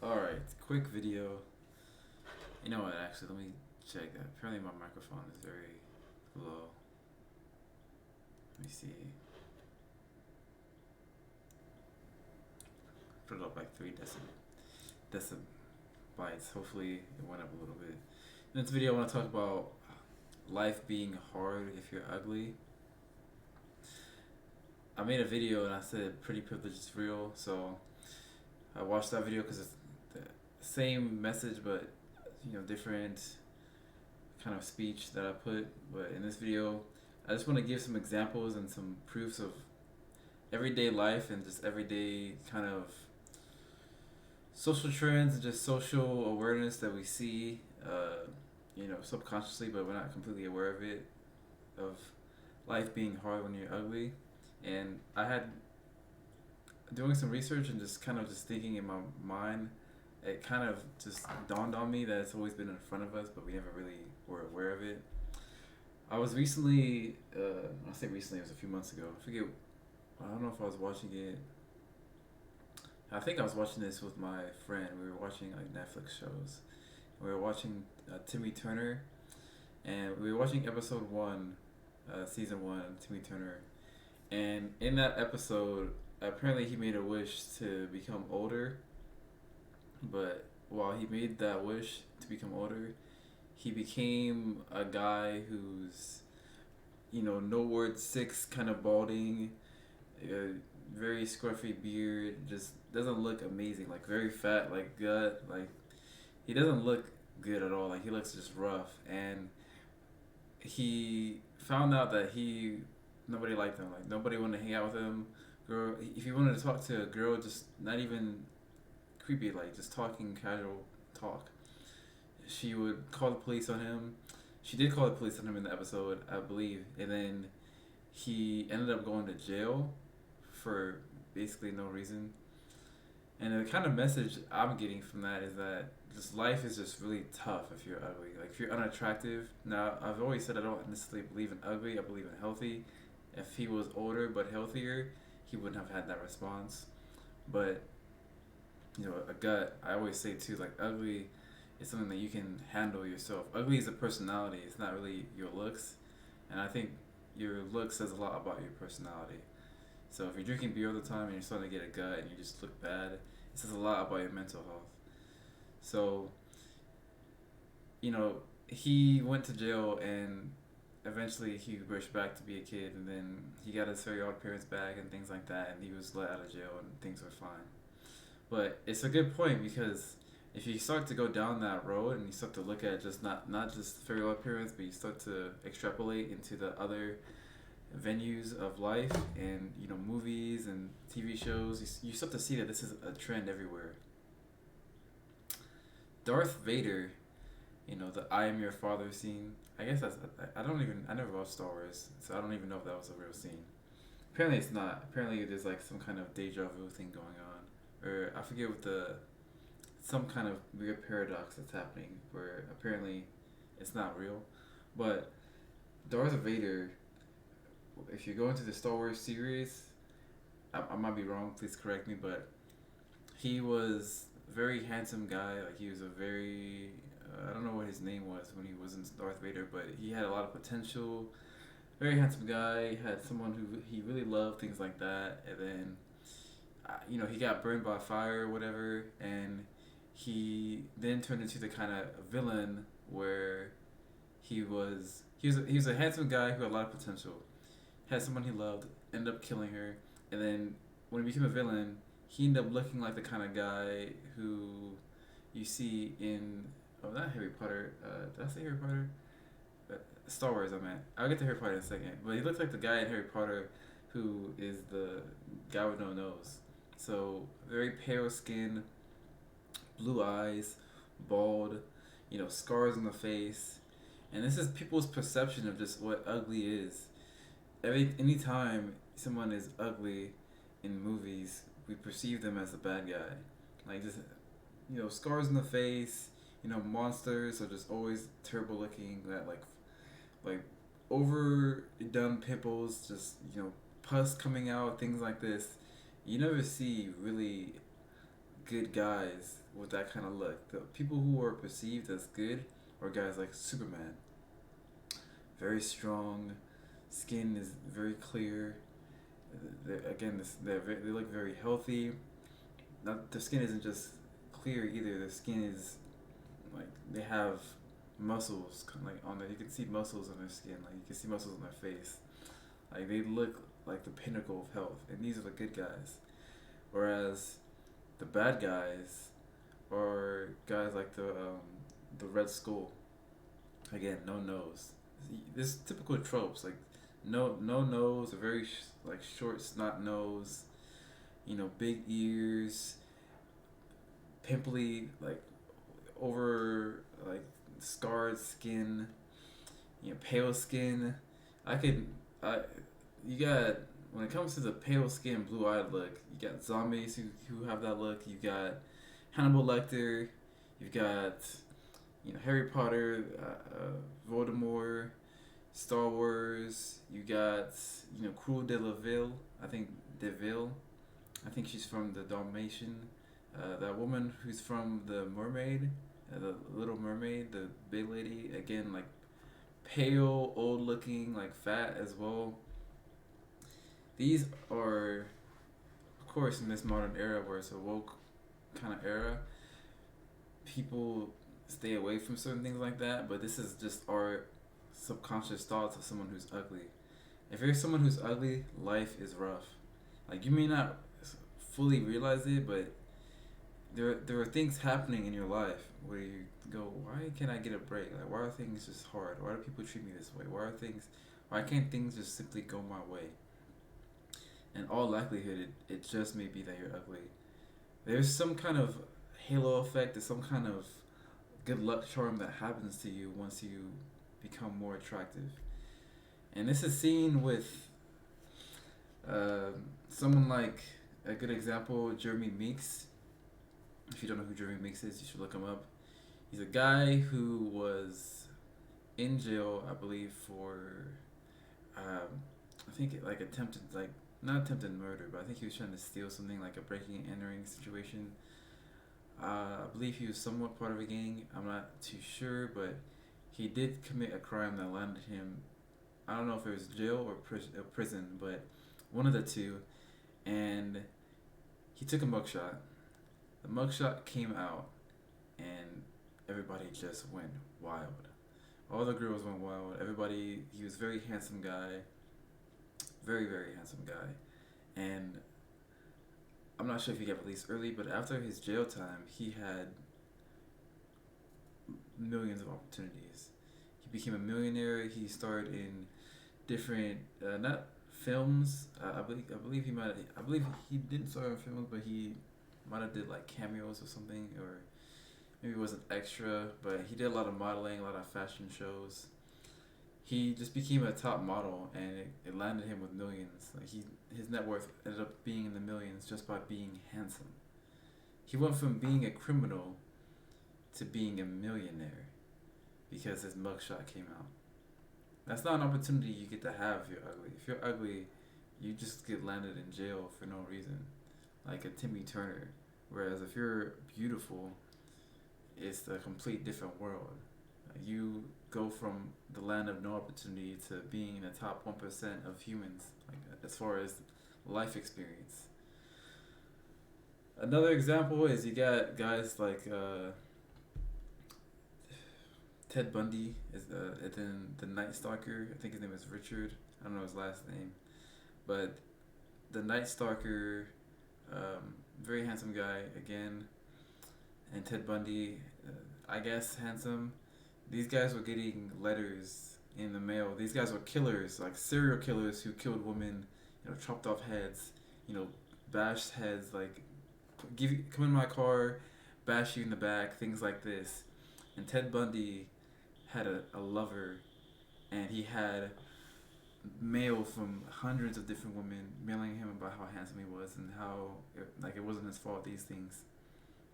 Alright, quick video. You know what, actually, let me check that. Apparently my microphone is very low. Let me see. Put it up like 3 decibels. Hopefully it went up a little bit. In this video I want to talk about life being hard if you're ugly. I made a video and I said pretty privilege is real, so I watched that video because it's the same message but different kind of speech that I put. But in this video I just want to give some examples and some proofs of everyday life and just everyday kind of social trends and just social awareness that we see subconsciously, but we're not completely aware of it, of life being hard when you're ugly. And I had doing some research and just kind of just thinking in my mind, it kind of just dawned on me that it's always been in front of us, but we never really were aware of it. I was recently, I say recently, it was a few months ago. I don't know if I was watching it. I think I was watching this with my friend. We were watching like Netflix shows. We were watching Timmy Turner, and we were watching episode one, season one, Timmy Turner. And in that episode, apparently he made a wish to become older, but while he made that wish to become older, he became a guy who's, no word six, kind of balding, very scruffy beard, just doesn't look amazing, like very fat, like gut, like he doesn't look good at all, like he looks just rough. And he found out that nobody liked him, like nobody wanted to hang out with him. Girl, if he wanted to talk to a girl, just not even creepy, like just talking casual talk, she would call the police on him. She did call the police on him in the episode, I believe, and then he ended up going to jail for basically no reason. And the kind of message I'm getting from that is that just life is just really tough if you're ugly. Like if you're unattractive. Now I've always said I don't necessarily believe in ugly. I believe in healthy. If he was older but healthier, he wouldn't have had that response. But a gut. I always say too, like ugly is something that you can handle yourself. Ugly is a personality. It's not really your looks, and I think your look says a lot about your personality. So if you're drinking beer all the time and you're starting to get a gut and you just look bad, it says a lot about your mental health. So, he went to jail and eventually he wished back to be a kid, and then he got his very odd parents back and things like that, and he was let out of jail and things were fine. But it's a good point because if you start to go down that road and you start to look at just not just fairy odd parents, but you start to extrapolate into the other venues of life and movies and TV shows, you start to see that this is a trend everywhere. Darth Vader, the "I am your father" scene. I guess I never watched Star Wars, so I don't even know if that was a real scene. Apparently it's not. Apparently there's like some kind of deja vu thing going on, or I forget what some kind of weird paradox that's happening where apparently it's not real. But Darth Vader, if you go into the Star Wars series, I might be wrong, please correct me, but he was a very handsome guy. Like he was a very, I don't know what his name was when he was in Darth Vader, but he had a lot of potential. Very handsome guy, had someone who he really loved, things like that. And then, he got burned by fire or whatever, and he then turned into the kind of villain where he was a handsome guy who had a lot of potential, had someone he loved, ended up killing her, and then when he became a villain, he ended up looking like the kind of guy who you see in not Harry Potter. Did I say Harry Potter? Star Wars, I meant. I'll get to Harry Potter in a second. But he looks like the guy in Harry Potter who is the guy with no nose. So very pale skin, blue eyes, bald, scars on the face, and this is people's perception of just what ugly is. Anytime someone is ugly in movies, we perceive them as a bad guy. Like just scars in the face, monsters are just always terrible looking. That like overdone pimples, just pus coming out, things like this. You never see really good guys with that kind of look. The people who are perceived as good are guys like Superman. Very strong, skin is very clear. Again, they look very healthy. Not their skin isn't just clear either. Their skin is like they have muscles like on there. You can see muscles on their skin. Like you can see muscles on their face. Like they look like the pinnacle of health, and these are the good guys. Whereas the bad guys are guys like the Red Skull. Again, no nose. This typical tropes like no nose, a very like short snot nose. Big ears, pimply like over like scarred skin. Pale skin. I could I you got when it comes to the pale skin, blue eyed look, you got zombies who have that look. You got Hannibal Lecter. You've got Harry Potter, Voldemort, Star Wars. You got Cruella de Vil. I think Deville. I think she's from the Dalmatian. That woman who's from the Mermaid, the Little Mermaid, the big lady. Again, like pale, old looking, like fat as well. These are, of course, in this modern era where it's a woke kind of era, people stay away from certain things like that, but this is just our subconscious thoughts of someone who's ugly. If you're someone who's ugly, life is rough. Like, you may not fully realize it, but there are things happening in your life where you go, why can't I get a break? Like, why are things just hard? Why do people treat me this way? Why can't things just simply go my way? In all likelihood, it just may be that you're ugly. There's some kind of halo effect, there's some kind of good luck charm that happens to you once you become more attractive. And this is seen with someone like a good example, Jeremy Meeks. If you don't know who Jeremy Meeks is, you should look him up. He's a guy who was in jail, I believe, for I think like attempted, like not attempted murder, but I think he was trying to steal something, like a breaking and entering situation. I believe he was somewhat part of a gang. I'm not too sure, but he did commit a crime that landed him. I don't know if it was jail or prison, but one of the two. And he took a mugshot. The mugshot came out, and everybody just went wild. All the girls went wild. Everybody. He was a very handsome guy. Very, very handsome guy. And I'm not sure if he got released early, but after his jail time, he had millions of opportunities. He became a millionaire. He starred in different, not films. I believe he might. I believe he didn't star in films, but he might have did like cameos or something, or maybe it was an extra. But he did a lot of modeling, a lot of fashion shows. He just became a top model, and it landed him with millions. Like his net worth ended up being in the millions just by being handsome. He went from being a criminal to being a millionaire because his mugshot came out. That's not an opportunity you get to have if you're ugly. If you're ugly, you just get landed in jail for no reason, like a Timmy Turner. Whereas if you're beautiful, it's a complete different world. You go from the land of no opportunity to being in the top 1% of humans, like as far as life experience. Another example is you got guys like Ted Bundy is then the Night Stalker. I think his name is Richard. I don't know his last name, but the Night Stalker, very handsome guy again, and Ted Bundy, I guess handsome. These guys were getting letters in the mail. These guys were killers, like serial killers who killed women, chopped off heads, bashed heads, like come in my car, bash you in the back, things like this. And Ted Bundy had a lover, and he had mail from hundreds of different women mailing him about how handsome he was and how it wasn't his fault, these things.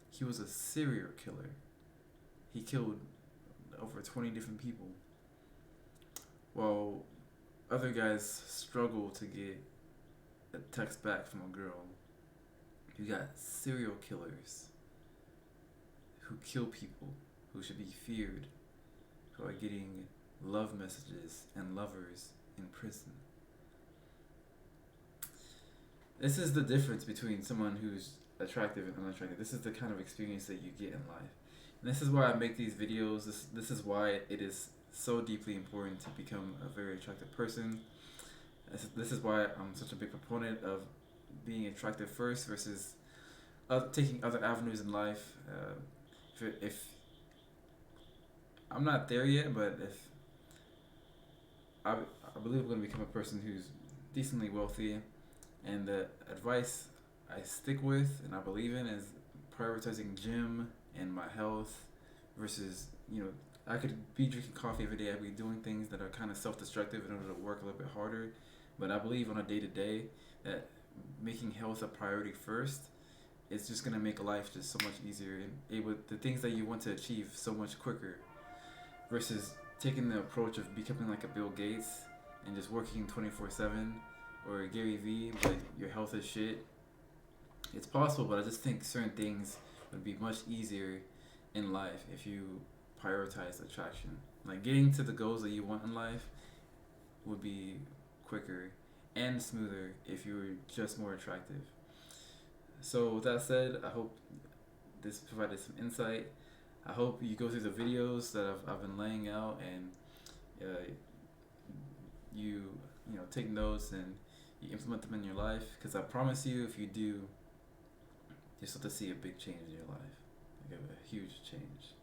He was a serial killer. He killed over 20 different people. While other guys struggle to get a text back from a girl. You got serial killers who kill people, who should be feared, who are getting love messages and lovers in prison. This is the difference between someone who's attractive and unattractive. This is the kind of experience that you get in life. And this is why I make these videos. This is why it is so deeply important to become a very attractive person. This is why I'm such a big proponent of being attractive first versus taking other avenues in life. If I'm not there yet, but if I believe I'm going to become a person who's decently wealthy, and the advice I stick with and I believe in is prioritizing gym and my health versus, I could be drinking coffee every day. I'd be doing things that are kind of self-destructive in order to work a little bit harder. But I believe on a day-to-day that making health a priority first is just going to make life just so much easier and the things that you want to achieve so much quicker versus taking the approach of becoming like a Bill Gates and just working 24/7 or Gary Vee, but your health is shit. It's possible, but I just think certain things would be much easier in life if you prioritize attraction. Like getting to the goals that you want in life would be quicker and smoother if you were just more attractive. So with that said, I hope this provided some insight. I hope you go through the videos that I've been laying out and you take notes and you implement them in your life, because I promise you, if you do, you'll start to see a big change in your life, like a huge change.